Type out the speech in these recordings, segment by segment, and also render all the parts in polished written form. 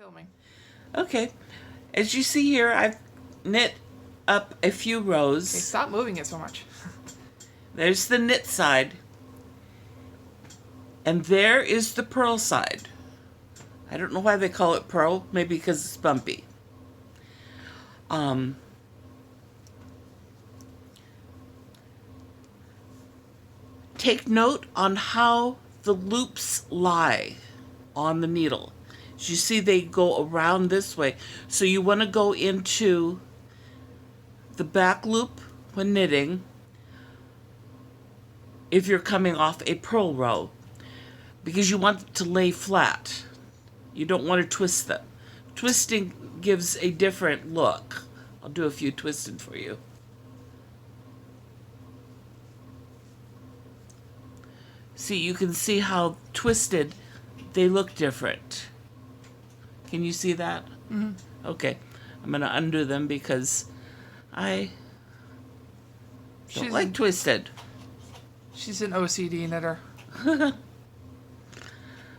Filming. Okay. As you see here, I've knit up a few rows. Okay, stop moving it so much. There's the knit side. And there is the purl side. I don't know why they call it purl. Maybe because it's bumpy. Take note on how the loops lie on the needle. As you see, they go around this way. So you want to go into the back loop when knitting if you're coming off a purl row, because you want it to lay flat. You don't want to twist them. Twisting gives a different look. I'll do a few twisted for you. See, you can see how twisted they look different. Can you see that? Mm-hmm. Okay. I'm going to undo them because I don't like twisted. She's an OCD knitter. Well,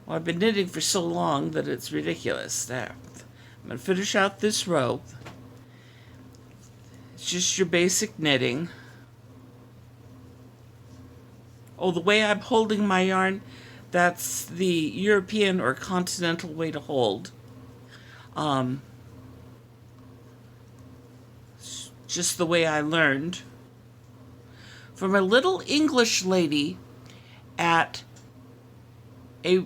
I've been knitting for so long that it's ridiculous. There. I'm going to finish out this row. It's just your basic knitting. Oh, the way I'm holding my yarn, that's the European or continental way to hold. Just the way I learned from a little English lady at a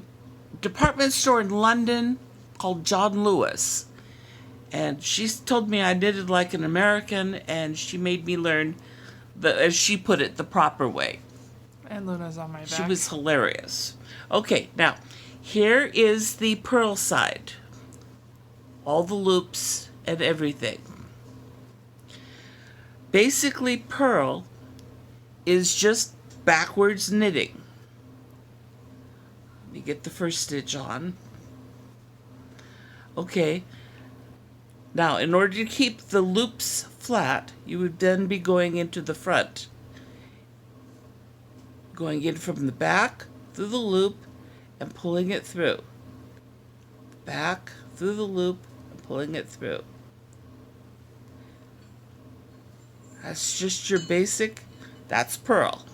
department store in London called John Lewis. And she told me I knitted like an American, and she made me learn, as she put it, the proper way. And Luna's on my back. She was hilarious. Okay, now, here is the purl side. All the loops and everything. Basically, purl is just backwards knitting. Let me get the first stitch on. Okay. Now, in order to keep the loops flat, you would then be going into the front. Going in from the back through the loop and pulling it through. Back through the loop and pulling it through. That's just your basic, that's purl.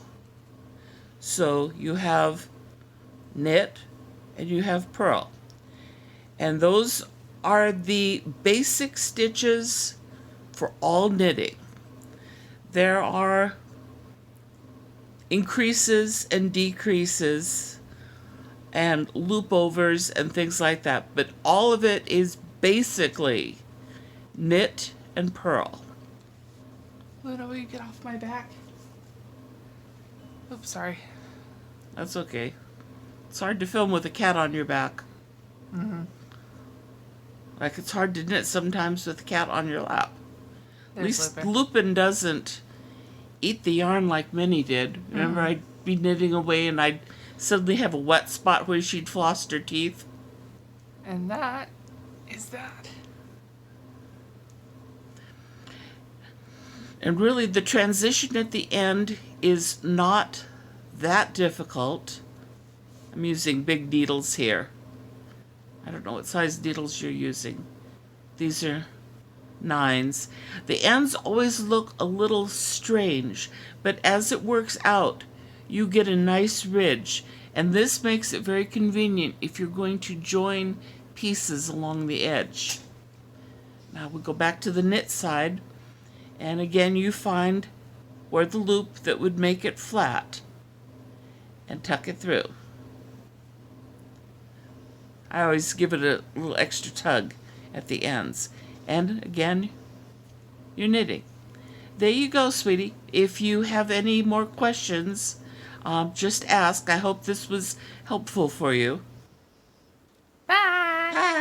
So you have knit and you have purl. And those are the basic stitches for all knitting. There are increases and decreases and loop overs and things like that, but all of it is basically knit and purl. Luna, will you get off my back? Oops, sorry. That's okay. It's hard to film with a cat on your back. Mm-hmm. Like, it's hard to knit sometimes with a cat on your lap. At least Lupin. Lupin doesn't eat the yarn like Minnie did. Remember, I'd be knitting away and I'd suddenly have a wet spot where she'd flossed her teeth. And that is that. And really, the transition at the end is not that difficult. I'm using big needles here. I don't know what size needles you're using. These are 9s. The ends always look a little strange, but as it works out, you get a nice ridge. And this makes it very convenient if you're going to join pieces along the edge. Now we go back to the knit side. And again, you find where the loop that would make it flat and tuck it through. I always give it a little extra tug at the ends. And again, you're knitting. There you go, sweetie. If you have any more questions, just ask. I hope this was helpful for you. Bye! Bye!